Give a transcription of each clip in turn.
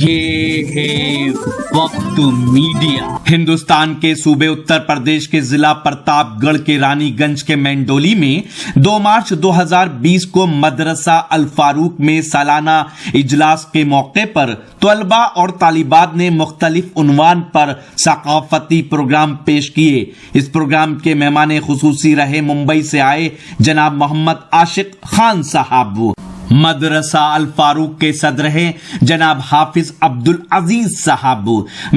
یہ ہے وقت میڈیا۔ ہندوستان کے صوبے اتر پردیش کے ضلع پرتاپ گڑھ کے رانی گنج کے مینڈولی میں 2 مارچ 2020 کو مدرسہ الفاروق میں سالانہ اجلاس کے موقع پر طلباء اور طالبات نے مختلف عنوان پر ثقافتی پروگرام پیش کیے۔ اس پروگرام کے مہمان خصوصی رہے ممبئی سے آئے جناب محمد عاشق خان صاحب۔ مدرسہ الفاروق کے صدر ہیں جناب حافظ عبدالعزیز صاحب،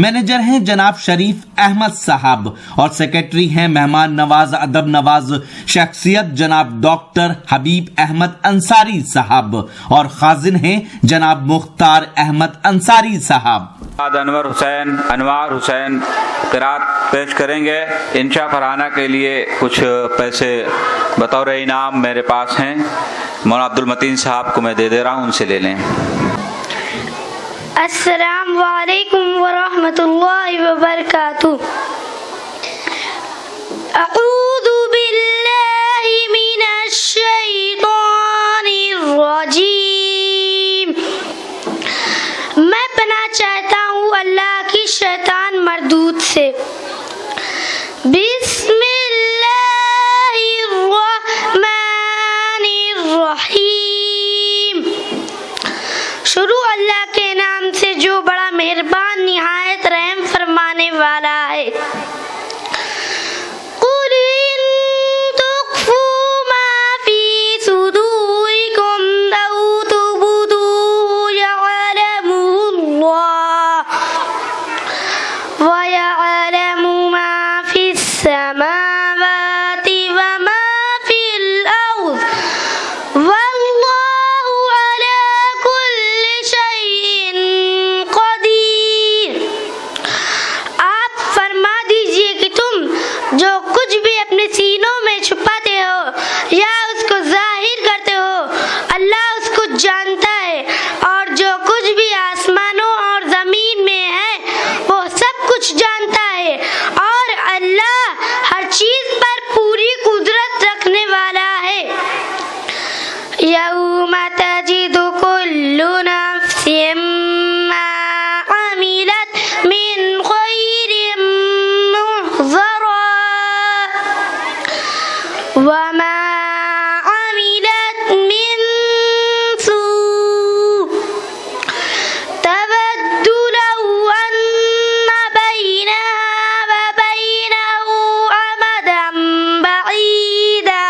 مینیجر ہیں جناب شریف احمد صاحب اور سیکرٹری ہیں مہمان نواز ادب نواز شخصیت جناب ڈاکٹر حبیب احمد انصاری صاحب اور خازن ہیں جناب مختار احمد انصاری صاحب۔ انور حسین انوار حسین قرات پیش کریں گے۔ انشاء فرحانہ کے لیے کچھ پیسے بطور انعام میرے پاس ہیں، مولانا عبدالمتین صاحب کو میں دے رہا ہوں، ان سے لے لیں۔ السلام علیکم ورحمۃ اللہ وبرکاتہ۔ اعوذ باللہ من الشیطان الرجیم۔ میں پناہ چاہتا ہوں اللہ کی شیطان مردود سے۔ بسم اللہ الرحمن الرحیم۔ شروع اللہ کے نام سے جو بڑا مہربان نہایت رحم فرمانے والا ہے۔ قل ان تخفوا ما فی صدورکم او تبدوه یعلمه اللہ ویعلم ما فی السماوات وما فی الارض واللہ علی کل شیء قدیر۔ آپ فرما دیجئے کہ تم جو کچھ بھی اپنے سینوں میں چھپاتے ہو یا اس کو ظاہر کرتے ہو، اللہ اس کو جانتا ہے، اور جو کچھ بھی آسمانوں اور زمین میں ہے وہ سب کچھ جانتا ہے، اور اللہ ہر چیز پر پوری قدرت رکھنے والا ہے۔ یوم تجد کل نفس ما عملت من خیر محضرا وما عملت من سوء تود لو ان بینها وبینه امدا بعیدا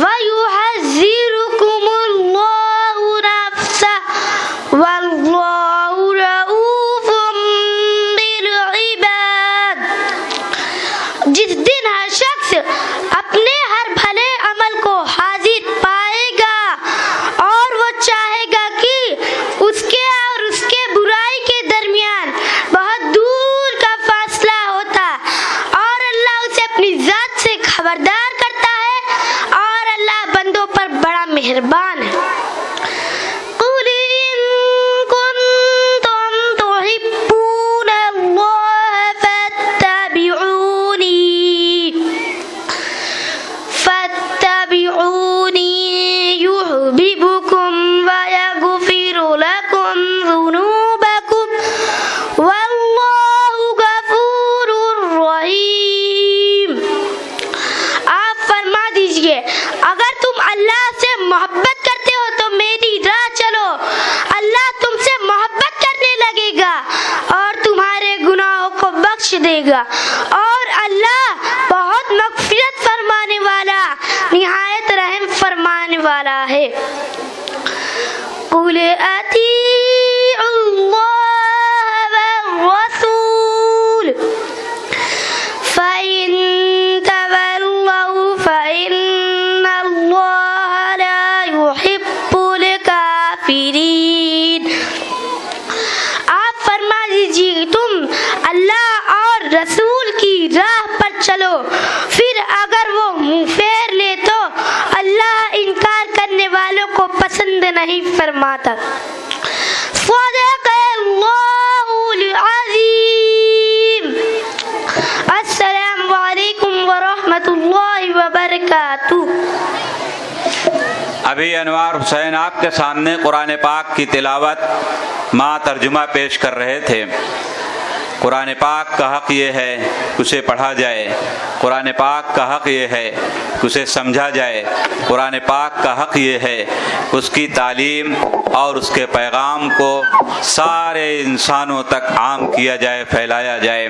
وَيُحَذِّرُكُمُ اللَّهُ نَفْسَهُ وَاللَّهُ رَءُوفٌ بِالْعِبَادِ۔ جس دن ہر شخص اپنے ہر بھلے عمل کو حاضر پائے گا اور وہ چاہے گا کہ اس کے اور اس کے برائی کے درمیان بہت دور کا فاصلہ ہوتا، اور اللہ اسے اپنی ذات سے خبردار کرتا ہے، اور اللہ بندوں پر بڑا مہربان ہے۔ قُلْ إِن كُنتُمْ تُحِبُّونَ اللَّهَ فَاتَّبِعُونِي يُحْبِبْكُمْ وَيَغْفِرْ لَكُمْ ذُنُوبَكُمْ وَاللَّهُ غَفُورٌ رَحِيمٌ۔ آپ فرما دیجئے اگر تم اللہ سے محبت کرتے ہو تو میری راہ چلو، اللہ تم سے محبت کرنے لگے گا اور تمہارے گناہوں کو بخش دے گا، اور اللہ بہت مغفرت فرمانے والا نہایت رحم فرمانے والا ہے۔ قُلْ أَطِیعُوا اللَّهَ وَالرَّسُولَ فَإِن تَوَلَّوْا فَإِنَّ اللَّهَ لَا يُحِبُّ الْكَافِرِينَ۔ آپ فرما دیجیے تم اللہ اور رسول کی راہ پر چلو، پھر اگر وہ منہ پھیر لے تو اللہ انکار کرنے والوں کو پسند نہیں فرماتا۔ صدق اللہ العظیم۔ السلام علیکم ورحمۃ اللہ وبرکاتہ۔ ابھی انوار حسین آپ کے سامنے قرآن پاک کی تلاوت مع ترجمہ پیش کر رہے تھے۔ قرآن پاک کا حق یہ ہے کہ اسے پڑھا جائے، قرآن پاک کا حق یہ ہے کہ اسے سمجھا جائے، قرآن پاک کا حق یہ ہے کہ اس کی تعلیم اور اس کے پیغام کو سارے انسانوں تک عام کیا جائے، پھیلایا جائے۔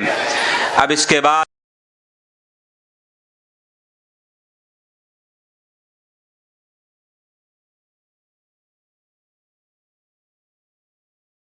اب اس کے بعد